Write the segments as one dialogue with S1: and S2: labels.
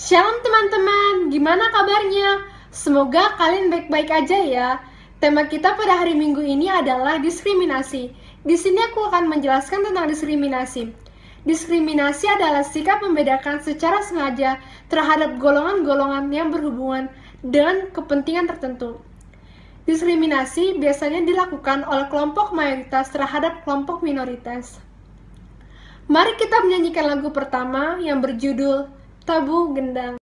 S1: Shalom teman-teman, gimana kabarnya? Semoga kalian baik-baik aja ya. Tema kita pada hari Minggu ini adalah diskriminasi. Di sini aku akan menjelaskan tentang diskriminasi. Diskriminasi adalah sikap membedakan secara sengaja terhadap golongan-golongan yang berhubungan dengan kepentingan tertentu. Diskriminasi biasanya dilakukan oleh kelompok mayoritas terhadap kelompok minoritas. Mari kita menyanyikan lagu pertama yang berjudul Tabu Gendang.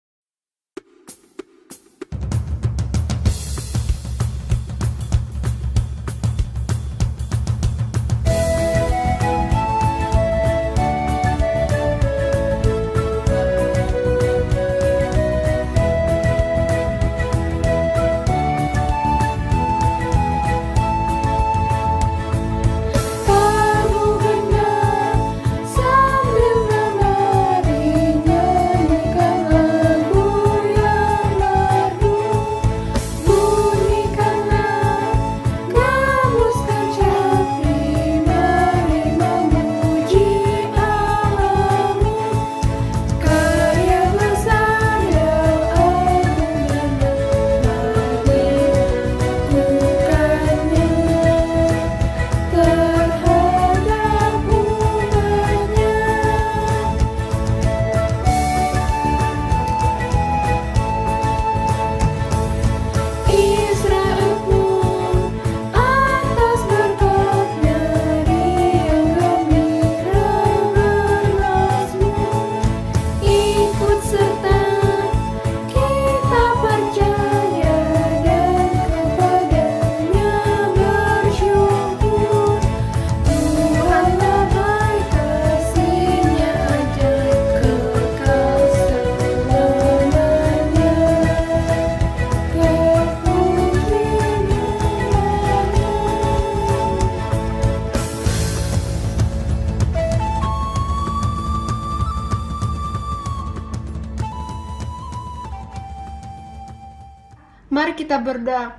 S1: Mari kita berdoa.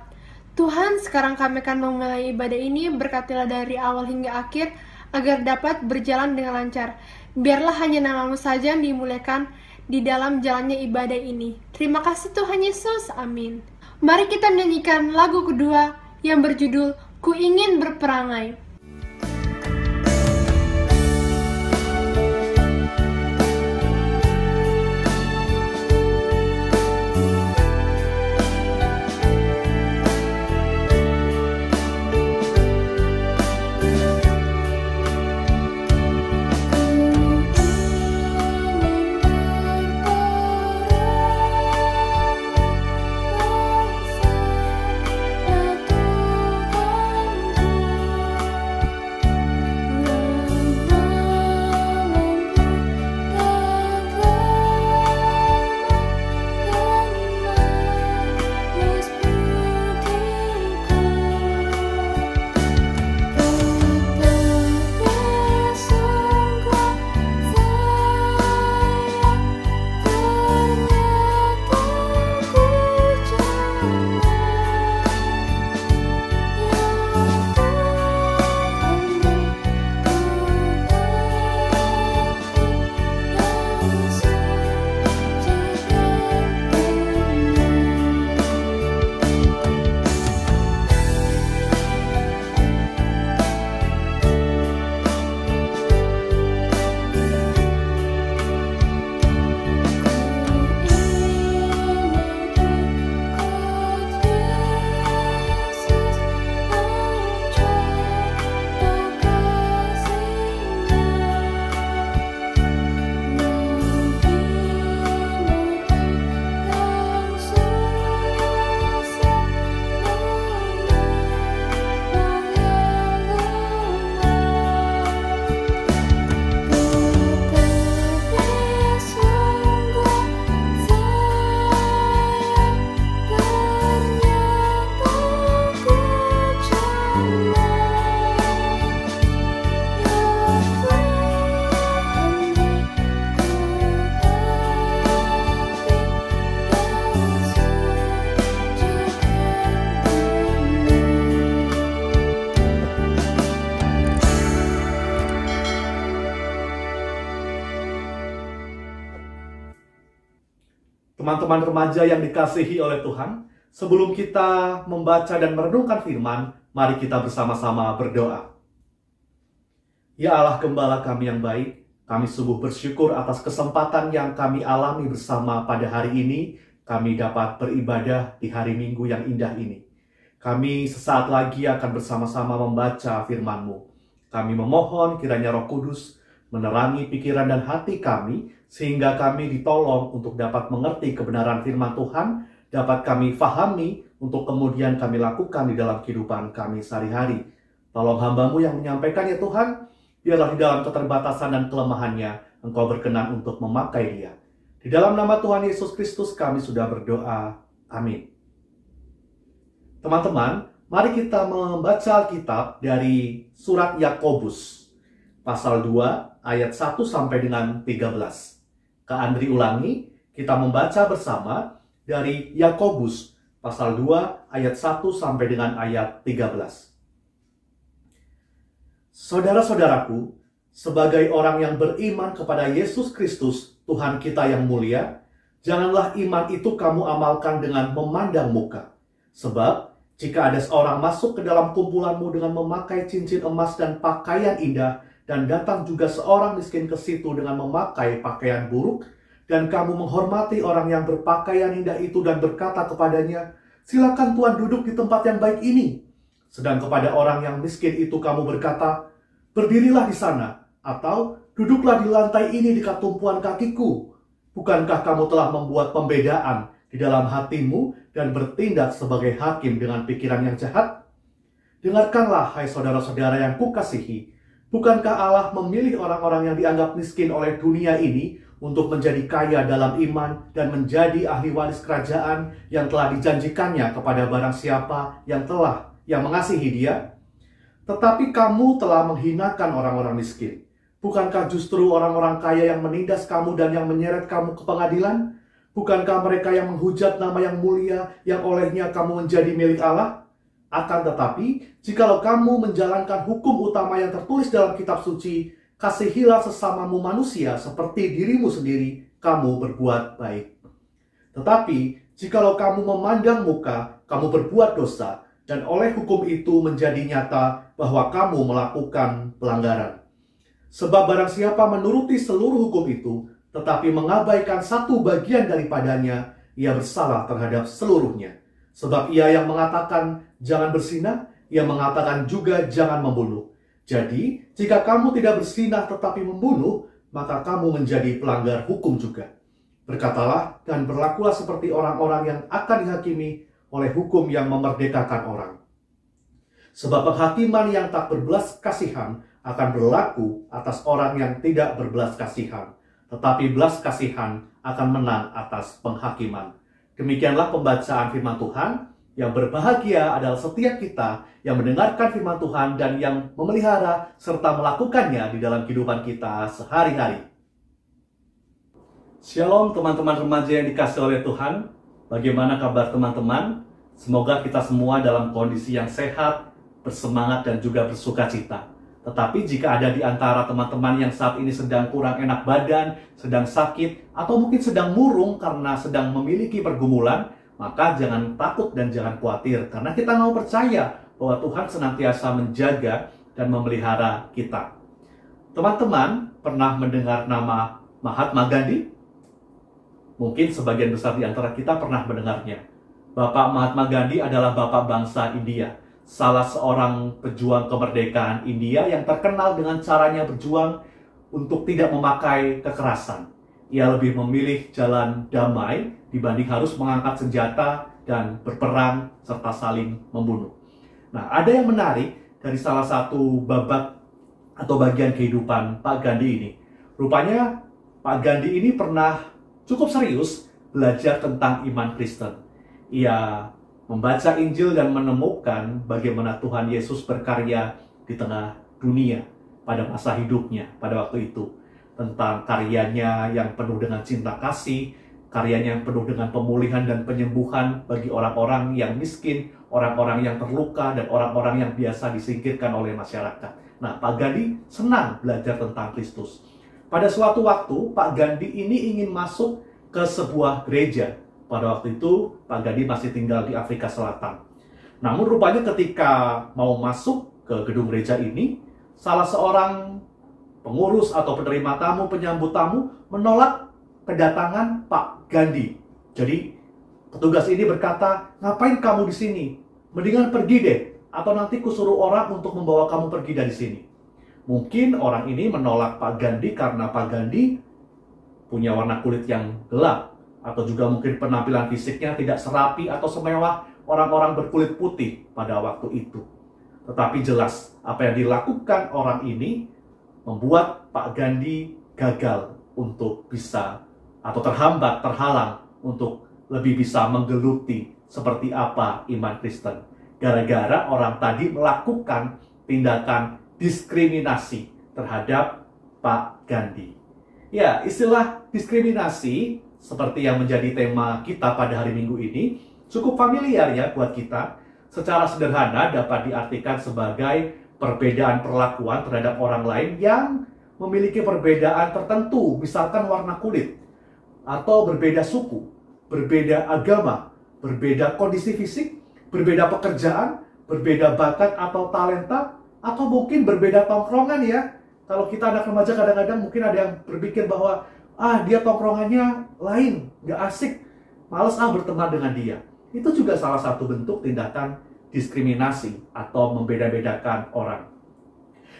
S1: Tuhan, sekarang kami akan memulai ibadah ini, berkatilah dari awal hingga akhir, agar dapat berjalan dengan lancar. Biarlah hanya nama-Mu saja yang dimuliakan di dalam jalannya ibadah ini. Terima kasih Tuhan Yesus, amin. Mari kita menyanyikan lagu kedua yang berjudul Ku Ingin Berperangai.
S2: Teman-teman remaja yang dikasihi oleh Tuhan, sebelum kita membaca dan merenungkan firman, mari kita bersama-sama berdoa. Ya Allah Gembala kami yang baik, kami sungguh bersyukur atas kesempatan yang kami alami bersama pada hari ini. Kami dapat beribadah di hari Minggu yang indah ini. Kami sesaat lagi akan bersama-sama membaca firman-Mu. Kami memohon kiranya Roh Kudus menerangi pikiran dan hati kami, sehingga kami ditolong untuk dapat mengerti kebenaran firman Tuhan, dapat kami fahami untuk kemudian kami lakukan di dalam kehidupan kami sehari-hari. Tolong hamba-Mu yang menyampaikan ya Tuhan, biarlah di dalam keterbatasan dan kelemahannya, Engkau berkenan untuk memakai dia. Di dalam nama Tuhan Yesus Kristus kami sudah berdoa. Amin. Teman-teman, mari kita membaca Alkitab dari surat Yakobus, pasal 2, ayat 1 sampai dengan 13. Kak Andri ulangi, kita membaca bersama dari Yakobus, pasal 2, ayat 1 sampai dengan ayat 13. Saudara-saudaraku, sebagai orang yang beriman kepada Yesus Kristus, Tuhan kita yang mulia, janganlah iman itu kamu amalkan dengan memandang muka. Sebab, jika ada seorang masuk ke dalam kumpulanmu dengan memakai cincin emas dan pakaian indah, dan datang juga seorang miskin ke situ dengan memakai pakaian buruk, dan kamu menghormati orang yang berpakaian indah itu dan berkata kepadanya, silakan Tuan duduk di tempat yang baik ini. Sedang kepada orang yang miskin itu kamu berkata, berdirilah di sana, atau duduklah di lantai ini dekat tumpuan kakiku. Bukankah kamu telah membuat pembedaan di dalam hatimu dan bertindak sebagai hakim dengan pikiran yang jahat? Dengarkanlah, hai saudara-saudara yang kukasihi, bukankah Allah memilih orang-orang yang dianggap miskin oleh dunia ini untuk menjadi kaya dalam iman dan menjadi ahli waris kerajaan yang telah dijanjikannya kepada barang siapa yang mengasihi dia? Tetapi kamu telah menghinakan orang-orang miskin. Bukankah justru orang-orang kaya yang menindas kamu dan yang menyeret kamu ke pengadilan? Bukankah mereka yang menghujat nama yang mulia yang olehnya kamu menjadi milik Allah? Akan tetapi, jikalau kamu menjalankan hukum utama yang tertulis dalam kitab suci, kasihilah sesamamu manusia seperti dirimu sendiri, kamu berbuat baik. Tetapi, jikalau kamu memandang muka, kamu berbuat dosa, dan oleh hukum itu menjadi nyata bahwa kamu melakukan pelanggaran. Sebab barang siapa menuruti seluruh hukum itu, tetapi mengabaikan satu bagian daripadanya, ia bersalah terhadap seluruhnya. Sebab ia yang mengatakan jangan berzinah, ia mengatakan juga jangan membunuh. Jadi, jika kamu tidak berzinah tetapi membunuh, maka kamu menjadi pelanggar hukum juga. Berkatalah dan berlakulah seperti orang-orang yang akan dihakimi oleh hukum yang memerdekakan orang. Sebab penghakiman yang tak berbelas kasihan akan berlaku atas orang yang tidak berbelas kasihan, tetapi belas kasihan akan menang atas penghakiman. Demikianlah pembacaan firman Tuhan. Yang berbahagia adalah setiap kita yang mendengarkan firman Tuhan dan yang memelihara serta melakukannya di dalam kehidupan kita sehari-hari. Shalom teman-teman remaja yang dikasihi oleh Tuhan. Bagaimana kabar teman-teman? Semoga kita semua dalam kondisi yang sehat, bersemangat dan juga bersukacita. Tetapi jika ada di antara teman-teman yang saat ini sedang kurang enak badan, sedang sakit, atau mungkin sedang murung karena sedang memiliki pergumulan, maka jangan takut dan jangan khawatir, karena kita mau percaya bahwa Tuhan senantiasa menjaga dan memelihara kita. Teman-teman pernah mendengar nama Mahatma Gandhi? Mungkin sebagian besar di antara kita pernah mendengarnya. Bapak Mahatma Gandhi adalah bapak bangsa India, salah seorang pejuang kemerdekaan India yang terkenal dengan caranya berjuang untuk tidak memakai kekerasan. Ia lebih memilih jalan damai dibanding harus mengangkat senjata dan berperang serta saling membunuh. Nah, ada yang menarik dari salah satu babak atau bagian kehidupan Pak Gandhi ini. Rupanya Pak Gandhi ini pernah cukup serius belajar tentang iman Kristen. Ia membaca Injil dan menemukan bagaimana Tuhan Yesus berkarya di tengah dunia pada masa hidupnya pada waktu itu. Tentang karyanya yang penuh dengan cinta kasih, karyanya yang penuh dengan pemulihan dan penyembuhan bagi orang-orang yang miskin, orang-orang yang terluka, dan orang-orang yang biasa disingkirkan oleh masyarakat. Nah, Pak Gandhi senang belajar tentang Kristus. Pada suatu waktu, Pak Gandhi ini ingin masuk ke sebuah gereja. Pada waktu itu Pak Gandhi masih tinggal di Afrika Selatan. Namun rupanya ketika mau masuk ke gedung gereja ini, salah seorang pengurus atau penerima tamu, penyambut tamu menolak kedatangan Pak Gandhi. Jadi petugas ini berkata, "Ngapain kamu di sini? Mendingan pergi deh, atau nanti kusuruh orang untuk membawa kamu pergi dari sini." Mungkin orang ini menolak Pak Gandhi karena Pak Gandhi punya warna kulit yang gelap, atau juga mungkin penampilan fisiknya tidak serapi atau semewah orang-orang berkulit putih pada waktu itu. Tetapi jelas apa yang dilakukan orang ini membuat Pak Gandhi gagal untuk bisa atau terhalang untuk lebih bisa menggeluti seperti apa iman Kristen. Gara-gara orang tadi melakukan tindakan diskriminasi terhadap Pak Gandhi. Ya, istilah diskriminasi seperti yang menjadi tema kita pada hari Minggu ini cukup familiar ya buat kita. Secara sederhana dapat diartikan sebagai perbedaan perlakuan terhadap orang lain yang memiliki perbedaan tertentu, misalkan warna kulit, atau berbeda suku, berbeda agama, berbeda kondisi fisik, berbeda pekerjaan, berbeda bakat atau talenta, atau mungkin berbeda tongkrongan ya. Kalau kita anak remaja kadang-kadang mungkin ada yang berpikir bahwa dia tongkrongannya lain, nggak asik, males berteman dengan dia. Itu juga salah satu bentuk tindakan diskriminasi atau membeda-bedakan orang.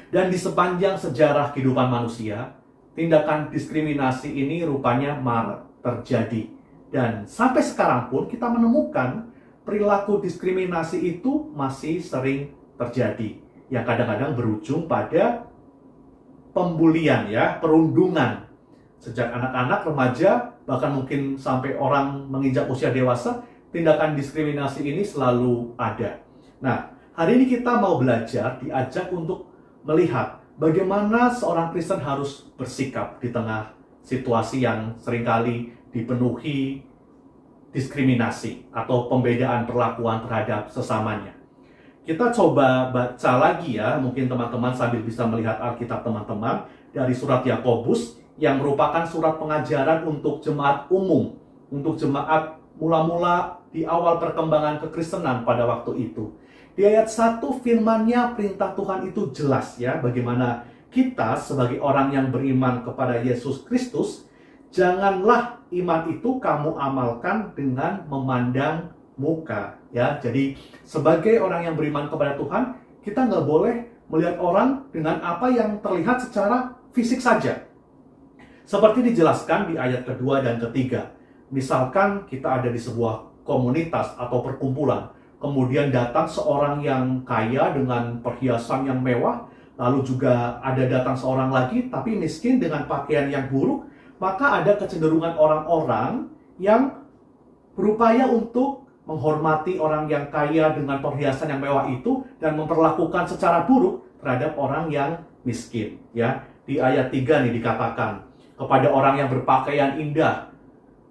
S2: Dan di sepanjang sejarah kehidupan manusia, tindakan diskriminasi ini rupanya marak terjadi. Dan sampai sekarang pun kita menemukan perilaku diskriminasi itu masih sering terjadi, yang kadang-kadang berujung pada pembulian ya, perundungan. Sejak anak-anak, remaja, bahkan mungkin sampai orang menginjak usia dewasa, tindakan diskriminasi ini selalu ada. Nah, hari ini kita mau belajar, diajak untuk melihat bagaimana seorang Kristen harus bersikap di tengah situasi yang seringkali dipenuhi diskriminasi atau pembedaan perlakuan terhadap sesamanya. Kita coba baca lagi ya, mungkin teman-teman sambil bisa melihat Alkitab teman-teman, dari surat Yakobus yang merupakan surat pengajaran untuk jemaat umum, untuk jemaat mula-mula di awal perkembangan kekristenan pada waktu itu. Di ayat 1 firman-Nya, perintah Tuhan itu jelas ya, bagaimana kita sebagai orang yang beriman kepada Yesus Kristus, janganlah iman itu kamu amalkan dengan memandang muka ya. Jadi sebagai orang yang beriman kepada Tuhan, kita nggak boleh melihat orang dengan apa yang terlihat secara fisik saja. Seperti dijelaskan di ayat kedua dan ketiga. Misalkan kita ada di sebuah komunitas atau perkumpulan, kemudian datang seorang yang kaya dengan perhiasan yang mewah, lalu juga ada datang seorang lagi tapi miskin dengan pakaian yang buruk, maka ada kecenderungan orang-orang yang berupaya untuk menghormati orang yang kaya dengan perhiasan yang mewah itu dan memperlakukan secara buruk terhadap orang yang miskin ya. Di ayat 3 nih dikatakan, kepada orang yang berpakaian indah,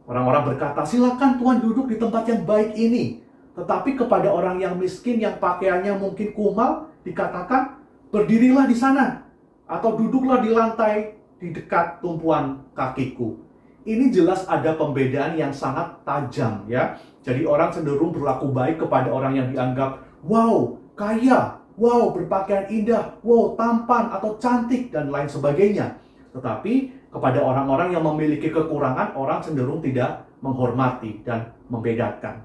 S2: orang-orang berkata, "Silakan Tuhan duduk di tempat yang baik ini." Tetapi kepada orang yang miskin yang pakaiannya mungkin kumal, dikatakan, "Berdirilah di sana atau duduklah di lantai di dekat tumpuan kakiku." Ini jelas ada pembedaan yang sangat tajam ya. Jadi orang cenderung berlaku baik kepada orang yang dianggap wow, kaya, wow, berpakaian indah, wow, tampan atau cantik dan lain sebagainya. Tetapi kepada orang-orang yang memiliki kekurangan, orang cenderung tidak menghormati dan membedakan.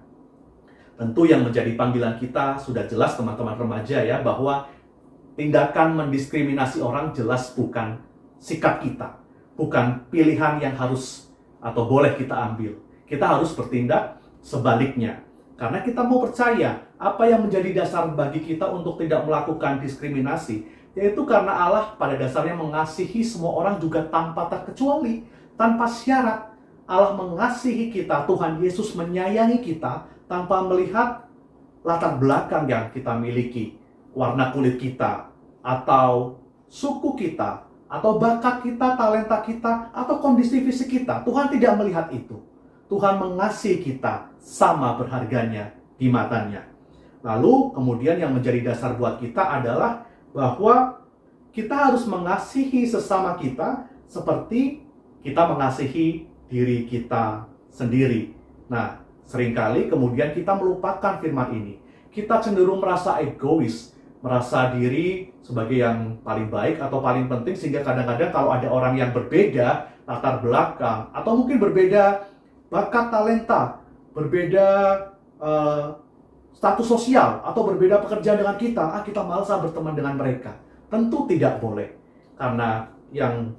S2: Tentu yang menjadi panggilan kita sudah jelas teman-teman remaja ya, bahwa tindakan mendiskriminasi orang jelas bukan sikap kita, bukan pilihan yang harus atau boleh kita ambil. Kita harus bertindak sebaliknya. Karena kita mau percaya apa yang menjadi dasar bagi kita untuk tidak melakukan diskriminasi, yaitu karena Allah pada dasarnya mengasihi semua orang juga tanpa terkecuali, tanpa syarat. Allah mengasihi kita, Tuhan Yesus menyayangi kita tanpa melihat latar belakang yang kita miliki, warna kulit kita, atau suku kita, atau bakat kita, talenta kita, atau kondisi fisik kita. Tuhan tidak melihat itu. Tuhan mengasihi kita sama berharganya di matanya. Lalu kemudian yang menjadi dasar buat kita adalah bahwa kita harus mengasihi sesama kita seperti kita mengasihi diri kita sendiri. Nah, seringkali kemudian kita melupakan firman ini. Kita cenderung merasa egois, merasa diri sebagai yang paling baik atau paling penting, sehingga kadang-kadang kalau ada orang yang berbeda latar belakang, atau mungkin berbeda bakat talenta, berbeda status sosial, atau berbeda pekerjaan dengan kita, kita malas berteman dengan mereka. Tentu tidak boleh, karena yang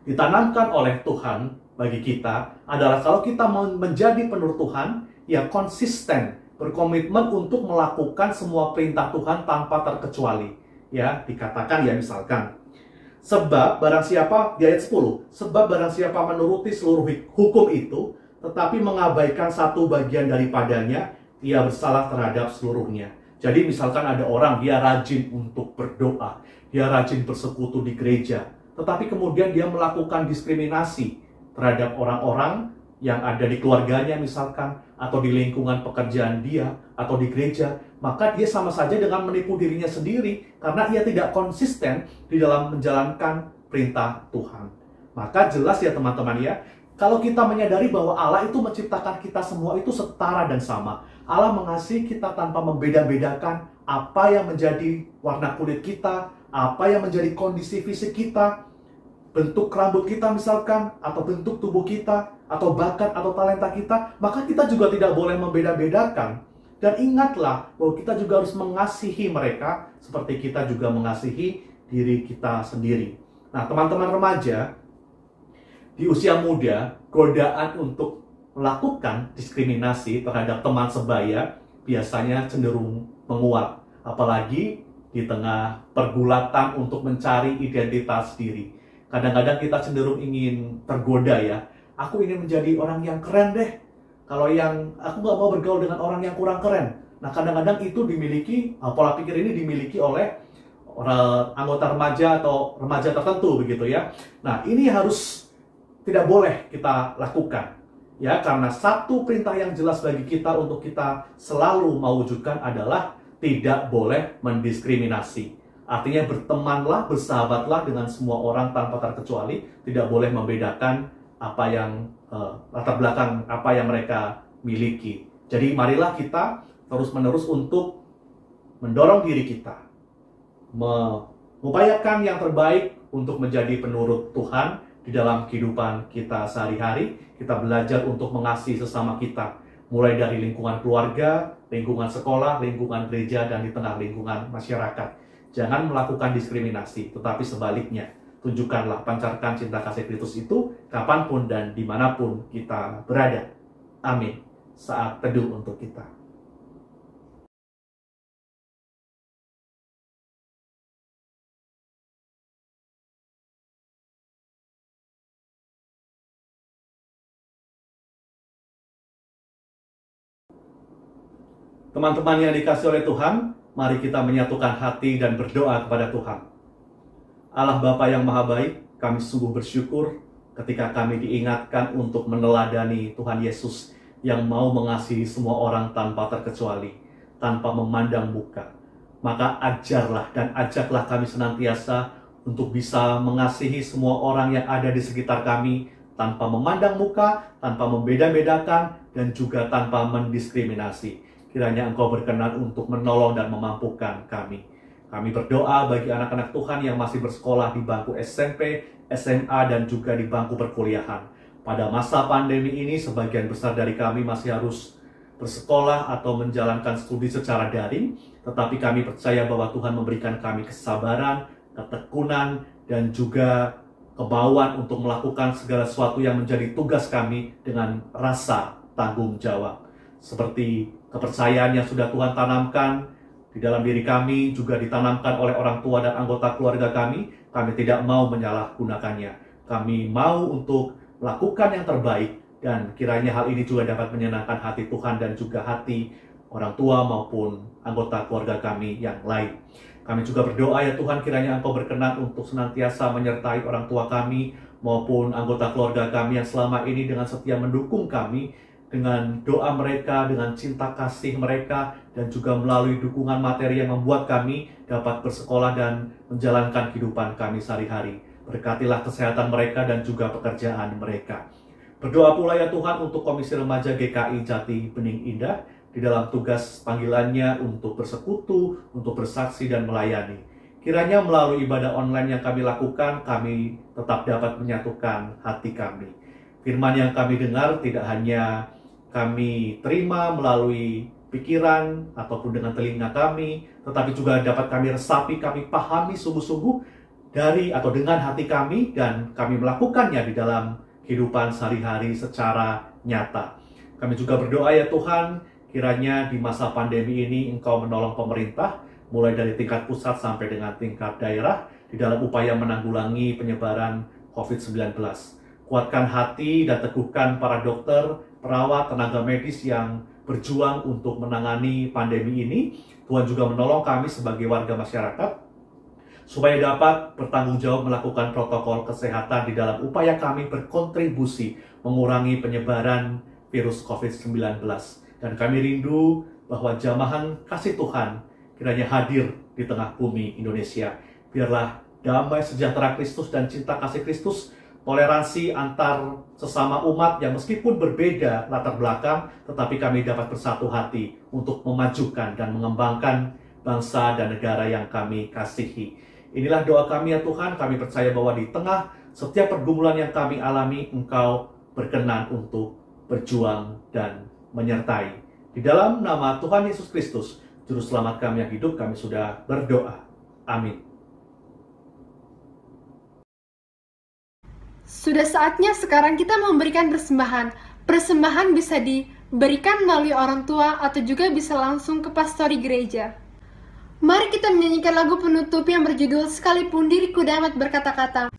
S2: ditanamkan oleh Tuhan bagi kita adalah kalau kita menjadi penurut Tuhan, ya konsisten, berkomitmen untuk melakukan semua perintah Tuhan tanpa terkecuali. Ya, dikatakan ya misalkan, sebab barang siapa, di ayat 10, sebab barang siapa menuruti seluruh hukum itu, tetapi mengabaikan satu bagian daripadanya, ia bersalah terhadap seluruhnya. Jadi misalkan ada orang, dia rajin untuk berdoa, dia rajin bersekutu di gereja, tetapi kemudian dia melakukan diskriminasi terhadap orang-orang yang ada di keluarganya misalkan, atau di lingkungan pekerjaan dia, atau di gereja, maka dia sama saja dengan menipu dirinya sendiri, karena ia tidak konsisten di dalam menjalankan perintah Tuhan. Maka jelas ya teman-teman ya, kalau kita menyadari bahwa Allah itu menciptakan kita semua itu setara dan sama. Allah mengasihi kita tanpa membeda-bedakan apa yang menjadi warna kulit kita, apa yang menjadi kondisi fisik kita, bentuk rambut kita misalkan, atau bentuk tubuh kita, atau bakat atau talenta kita, maka kita juga tidak boleh membeda-bedakan. Dan ingatlah bahwa kita juga harus mengasihi mereka seperti kita juga mengasihi diri kita sendiri. Nah, teman-teman remaja, di usia muda, godaan untuk melakukan diskriminasi terhadap teman sebaya biasanya cenderung menguat. Apalagi di tengah pergulatan untuk mencari identitas diri. Kadang-kadang kita cenderung ingin tergoda ya. Aku ingin menjadi orang yang keren deh. Kalau aku nggak mau bergaul dengan orang yang kurang keren. Nah, kadang-kadang itu pola pikir ini dimiliki oleh anggota remaja atau remaja tertentu begitu ya. Nah, ini harus tidak boleh kita lakukan. Ya, karena satu perintah yang jelas bagi kita untuk kita selalu mewujudkan adalah tidak boleh mendiskriminasi. Artinya bertemanlah, bersahabatlah dengan semua orang tanpa terkecuali, tidak boleh membedakan apa yang latar belakang apa yang mereka miliki. Jadi marilah kita terus-menerus untuk mendorong diri kita, mengupayakan yang terbaik untuk menjadi penurut Tuhan di dalam kehidupan kita sehari-hari. Kita belajar untuk mengasihi sesama kita, mulai dari lingkungan keluarga, lingkungan sekolah, lingkungan gereja, dan di tengah lingkungan masyarakat. Jangan melakukan diskriminasi, tetapi sebaliknya, tunjukkanlah, pancarkan cinta kasih Kristus itu kapanpun dan dimanapun kita berada. Amin. Saat teduh untuk kita. Teman-teman yang dikasih oleh Tuhan, mari kita menyatukan hati dan berdoa kepada Tuhan. Allah Bapa yang Maha Baik, kami sungguh bersyukur ketika kami diingatkan untuk meneladani Tuhan Yesus yang mau mengasihi semua orang tanpa terkecuali, tanpa memandang muka. Maka ajarlah dan ajaklah kami senantiasa untuk bisa mengasihi semua orang yang ada di sekitar kami tanpa memandang muka, tanpa membeda-bedakan, dan juga tanpa mendiskriminasi. Kiranya Engkau berkenan untuk menolong dan memampukan kami. Kami berdoa bagi anak-anak Tuhan yang masih bersekolah di bangku SMP, SMA, dan juga di bangku perkuliahan. Pada masa pandemi ini, sebagian besar dari kami masih harus bersekolah atau menjalankan studi secara daring, tetapi kami percaya bahwa Tuhan memberikan kami kesabaran, ketekunan, dan juga kemauan untuk melakukan segala sesuatu yang menjadi tugas kami dengan rasa tanggung jawab. Seperti kepercayaan yang sudah Tuhan tanamkan di dalam diri kami, juga ditanamkan oleh orang tua dan anggota keluarga kami tidak mau menyalahgunakannya. Kami mau untuk melakukan yang terbaik, dan kiranya hal ini juga dapat menyenangkan hati Tuhan dan juga hati orang tua maupun anggota keluarga kami yang lain. Kami juga berdoa ya Tuhan, kiranya Engkau berkenan untuk senantiasa menyertai orang tua kami maupun anggota keluarga kami yang selama ini dengan setia mendukung kami, dengan doa mereka, dengan cinta kasih mereka, dan juga melalui dukungan materi yang membuat kami dapat bersekolah dan menjalankan kehidupan kami sehari-hari. Berkatilah kesehatan mereka dan juga pekerjaan mereka. Berdoa pula ya Tuhan untuk Komisi Remaja GKI Jati Bening Indah di dalam tugas panggilannya untuk bersekutu, untuk bersaksi dan melayani. Kiranya melalui ibadah online yang kami lakukan, kami tetap dapat menyatukan hati kami. Firman yang kami dengar tidak hanya kami terima melalui pikiran ataupun dengan telinga kami, tetapi juga dapat kami resapi, kami pahami sungguh-sungguh dari atau dengan hati kami, dan kami melakukannya di dalam kehidupan sehari-hari secara nyata. Kami juga berdoa ya Tuhan, kiranya di masa pandemi ini Engkau menolong pemerintah, mulai dari tingkat pusat sampai dengan tingkat daerah, di dalam upaya menanggulangi penyebaran COVID-19. Kuatkan hati dan teguhkan para dokter, perawat, tenaga medis yang berjuang untuk menangani pandemi ini. Tuhan juga menolong kami sebagai warga masyarakat supaya dapat bertanggung jawab melakukan protokol kesehatan di dalam upaya kami berkontribusi mengurangi penyebaran virus COVID-19. Dan kami rindu bahwa jamahan kasih Tuhan kiranya hadir di tengah bumi Indonesia. Biarlah damai sejahtera Kristus dan cinta kasih Kristus, toleransi antar sesama umat yang meskipun berbeda latar belakang, tetapi kami dapat bersatu hati untuk memajukan dan mengembangkan bangsa dan negara yang kami kasihi. Inilah doa kami ya Tuhan, kami percaya bahwa di tengah setiap pergumulan yang kami alami, Engkau berkenan untuk berjuang dan menyertai. Di dalam nama Tuhan Yesus Kristus, Juru Selamat kami yang hidup, kami sudah berdoa. Amin.
S1: Sudah saatnya sekarang kita memberikan persembahan. Persembahan bisa diberikan melalui orang tua atau juga bisa langsung ke pastori gereja. Mari kita menyanyikan lagu penutup yang berjudul Sekalipun Diriku Damat Berkata-kata.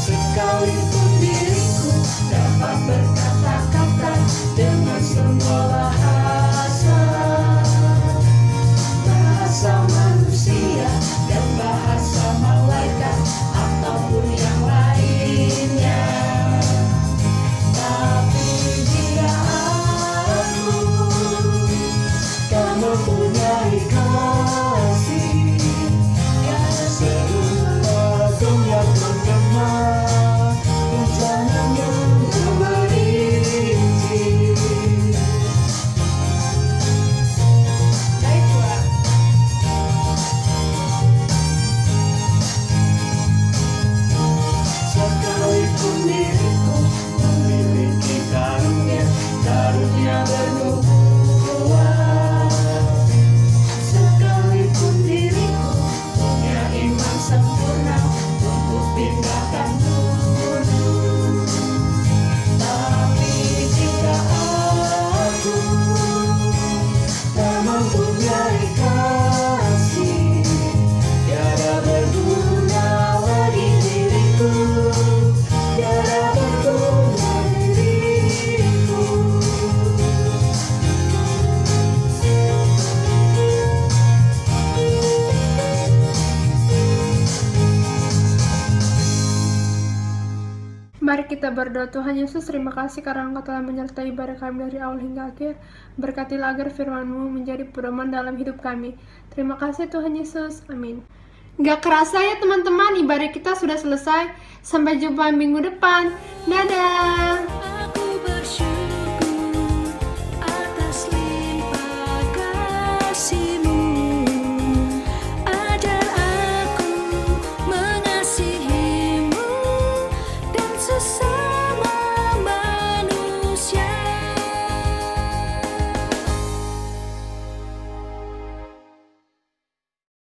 S3: Sekalipun diriku dapat berkata-kata dengan semua bahasa manusia dan bahasa malaikat ataupun yang lainnya. Tapi jika aku tak mempunyai kasih, yang seluruh dunia tergema, jangan yang berinci. Baiklah. Sekalipun diriku memiliki karunia bernubuat, sekalipun diriku punya iman sempurna untuk pindahkan gunung, tapi jika aku tak mempunyai kasih, tiada berguna lagi diriku, tiada berguna diriku.
S1: Mari kita berdoa. Tuhan Yesus, terima kasih karena Engkau telah menyertai ibadah kami dari awal hingga akhir. Berkatilah agar firman-Mu menjadi pedoman dalam hidup kami. Terima kasih Tuhan Yesus. Amin. Gak kerasa ya teman-teman, ibadah kita sudah selesai. Sampai jumpa minggu depan. Dadah.